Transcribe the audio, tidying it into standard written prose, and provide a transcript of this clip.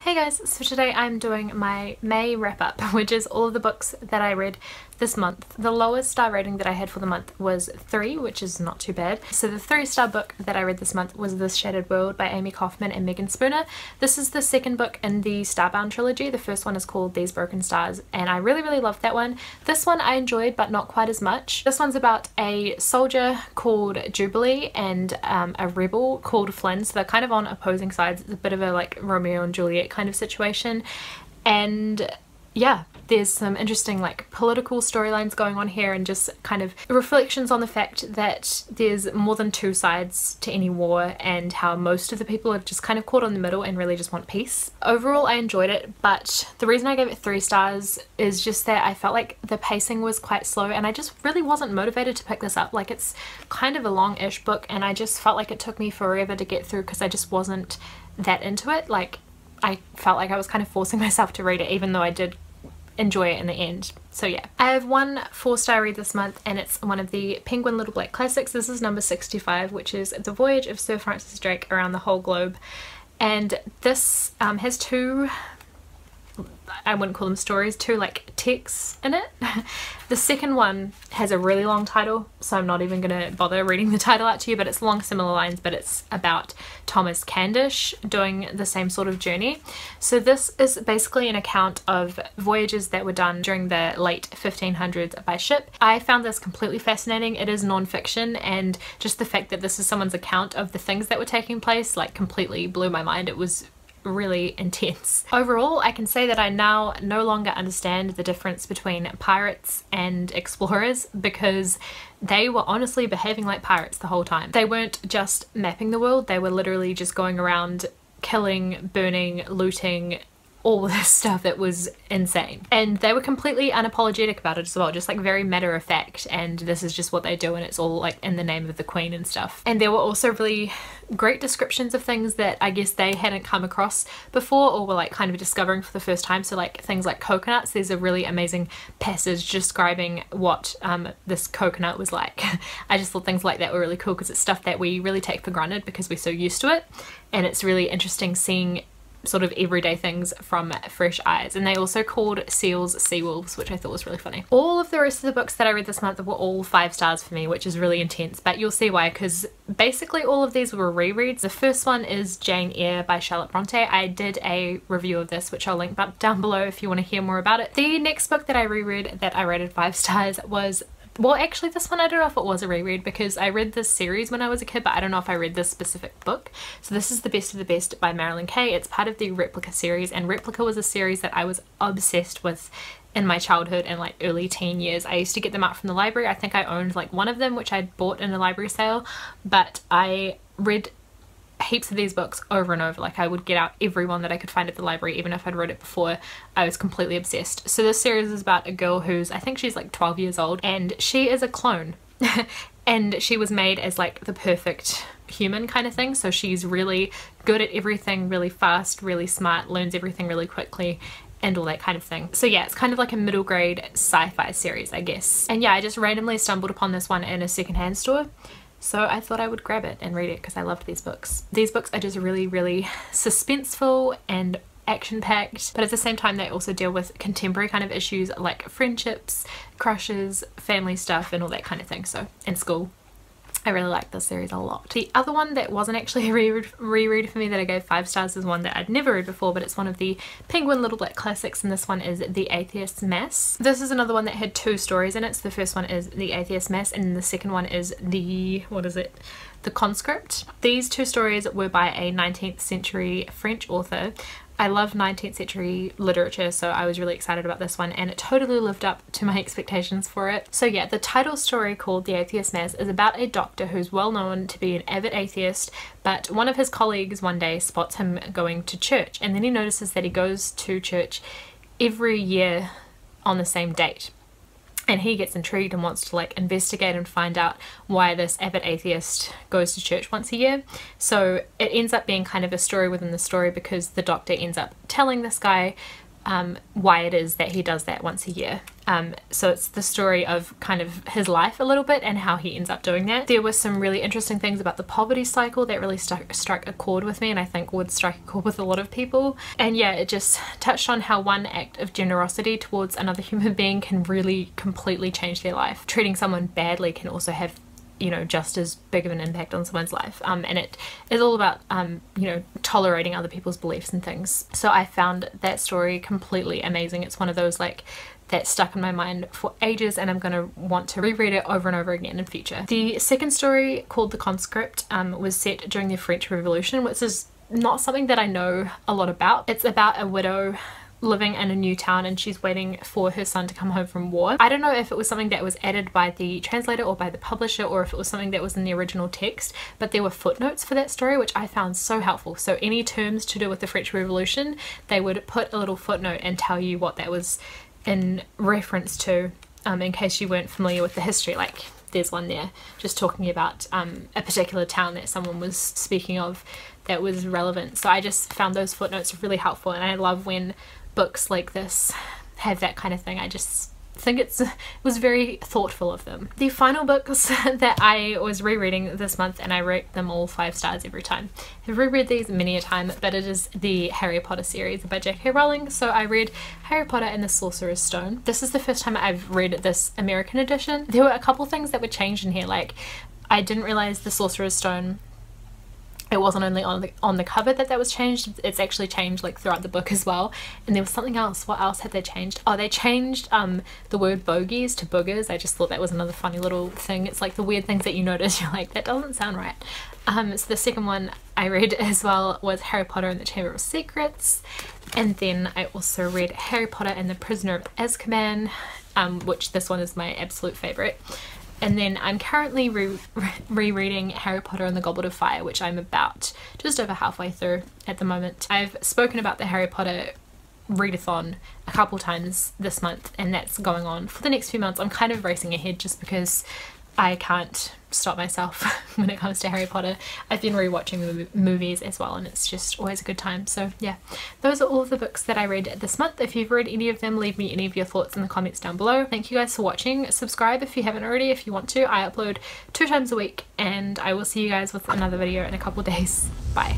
Hey guys, so today I'm doing my May wrap up, which is all of the books that I read this month. The lowest star rating that I had for the month was 3, which is not too bad. So the 3-star book that I read this month was This Shattered World by Amy Kaufman and Megan Spooner. This is the second book in the Starbound trilogy. The first one is called These Broken Stars and I really loved that one. This one I enjoyed but not quite as much. This one's about a soldier called Jubilee and a rebel called Flynn, so they're kind of on opposing sides. It's a bit of a like Romeo and Juliet kind of situation, and yeah, there's some interesting like political storylines going on here and just kind of reflections on the fact that there's more than two sides to any war and how most of the people are just kind of caught in the middle and really just want peace. Overall I enjoyed it, but the reason I gave it 3 stars is just that I felt like the pacing was quite slow and I just really wasn't motivated to pick this up. Like, it's kind of a long-ish book and I just felt like it took me forever to get through because I just wasn't that into it. Like, I felt like I was kind of forcing myself to read it even though I did enjoy it in the end. So yeah, I have one 4-star read this month and it's one of the Penguin Little Black Classics. This is number 65, which is The Voyage of Sir Francis Drake Around the Whole Globe, and this has two, I wouldn't call them stories, two like texts in it. The second one has a really long title, so I'm not even gonna bother reading the title out to you, but it's along similar lines, but it's about Thomas Candish doing the same sort of journey. So this is basically an account of voyages that were done during the late 1500s by ship. I found this completely fascinating. It is non-fiction, and just the fact that this is someone's account of the things that were taking place like completely blew my mind. It was really intense. Overall, I can say that I now no longer understand the difference between pirates and explorers, because they were honestly behaving like pirates the whole time. They weren't just mapping the world, they were literally just going around killing, burning, looting, all this stuff that was insane. And they were completely unapologetic about it as well, just like very matter of fact, and this is just what they do and it's all like in the name of the Queen and stuff. And there were also really great descriptions of things that I guess they hadn't come across before or were like kind of discovering for the first time. So like things like coconuts, there's a really amazing passage describing what this coconut was like. I just thought things like that were really cool because it's stuff that we really take for granted because we're so used to it, and it's really interesting seeing sort of everyday things from fresh eyes. And they also called seals sea wolves, which I thought was really funny. All of the rest of the books that I read this month were all 5 stars for me, which is really intense, but you'll see why, because basically all of these were rereads. The first one is Jane Eyre by Charlotte Bronte. I did a review of this which I'll link up down below if you want to hear more about it. The next book that I reread that I rated 5 stars was, well, actually this one I don't know if it was a reread because I read this series when I was a kid, but I don't know if I read this specific book. So this is The Best of the Best by Marilyn Kay. It's part of the Replica series, and Replica was a series that I was obsessed with in my childhood and like early teen years. I used to get them out from the library. I think I owned like one of them which I'd bought in a library sale, but I read heaps of these books over and over. Like, I would get out every one that I could find at the library even if I'd read it before. I was completely obsessed. So this series is about a girl who's, I think she's like 12 years old, and she is a clone and she was made as like the perfect human kind of thing. So she's really good at everything, really fast, really smart, learns everything really quickly and all that kind of thing. So yeah, it's kind of like a middle grade sci-fi series, I guess. And yeah, I just randomly stumbled upon this one in a secondhand store, so I thought I would grab it and read it because I loved these books. These books are just really suspenseful and action-packed, but at the same time they also deal with contemporary kind of issues like friendships, crushes, family stuff and all that kind of thing. So, in school. I really like this series a lot. The other one that wasn't actually a reread for me that I gave 5 stars is one that I'd never read before, but it's one of the Penguin Little Black Classics, and this one is The Atheist's Mass. This is another one that had 2 stories in it. So the first one is The Atheist's Mass and the second one is The Conscript. These 2 stories were by a 19th century French author. I love 19th century literature, so I was really excited about this one and it totally lived up to my expectations for it. So yeah, the title story, called The Atheist's Mass, is about a doctor who's well known to be an avid atheist, but one of his colleagues one day spots him going to church, and then he notices that he goes to church every year on the same date. And he gets intrigued and wants to like investigate and find out why this avid atheist goes to church once a year. So it ends up being kind of a story within the story because the doctor ends up telling this guy why it is that he does that once a year. So it's the story of kind of his life a little bit and how he ends up doing that. There were some really interesting things about the poverty cycle that really struck a chord with me, and I think would strike a chord with a lot of people. And yeah, it just touched on how one act of generosity towards another human being can really completely change their life. Treating someone badly can also have, you know, just as big of an impact on someone's life. And it is all about, you know, tolerating other people's beliefs and things. So I found that story completely amazing. It's one of those like that stuck in my mind for ages, and I'm gonna want to reread it over and over again in future. The second story, called The Conscript, was set during the French Revolution, which is not something that I know a lot about. It's about a widow living in a new town, and she's waiting for her son to come home from war. I don't know if it was something that was added by the translator or by the publisher, or if it was something that was in the original text, but there were footnotes for that story, which I found so helpful. So any terms to do with the French Revolution, they would put a little footnote and tell you what that was in reference to, in case you weren't familiar with the history. Like there's one there just talking about a particular town that someone was speaking of that was relevant. So I just found those footnotes really helpful, and I love when books like this have that kind of thing. I just think it was very thoughtful of them. The final books that I was rereading this month, and I rate them all 5 stars every time. I've reread these many a time, but it is the Harry Potter series by J.K. Rowling. So I read Harry Potter and the Sorcerer's Stone. This is the first time I've read this American edition. There were a couple things that were changed in here, like I didn't realize the Sorcerer's Stone, it wasn't only on the cover that was changed, it's actually changed like throughout the book as well. And there was something else. What else had they changed? Oh, they changed the word bogies to boogers. I just thought that was another funny little thing. It's like the weird things that you notice, you're like, that doesn't sound right. So the second one I read as well was Harry Potter and the Chamber of Secrets, and then I also read Harry Potter and the Prisoner of Azkaban, which this one is my absolute favourite. And then I'm currently rereading Harry Potter and the Goblet of Fire, which I'm about just over halfway through at the moment. I've spoken about the Harry Potter readathon a couple times this month, and that's going on for the next few months. I'm kind of racing ahead just because I can't stop myself when it comes to Harry Potter. I've been rewatching the movies as well, and it's just always a good time. So yeah, those are all of the books that I read this month. If you've read any of them, leave me any of your thoughts in the comments down below. Thank you guys for watching. Subscribe if you haven't already, if you want to. I upload 2 times a week, and I will see you guys with another video in a couple days. Bye.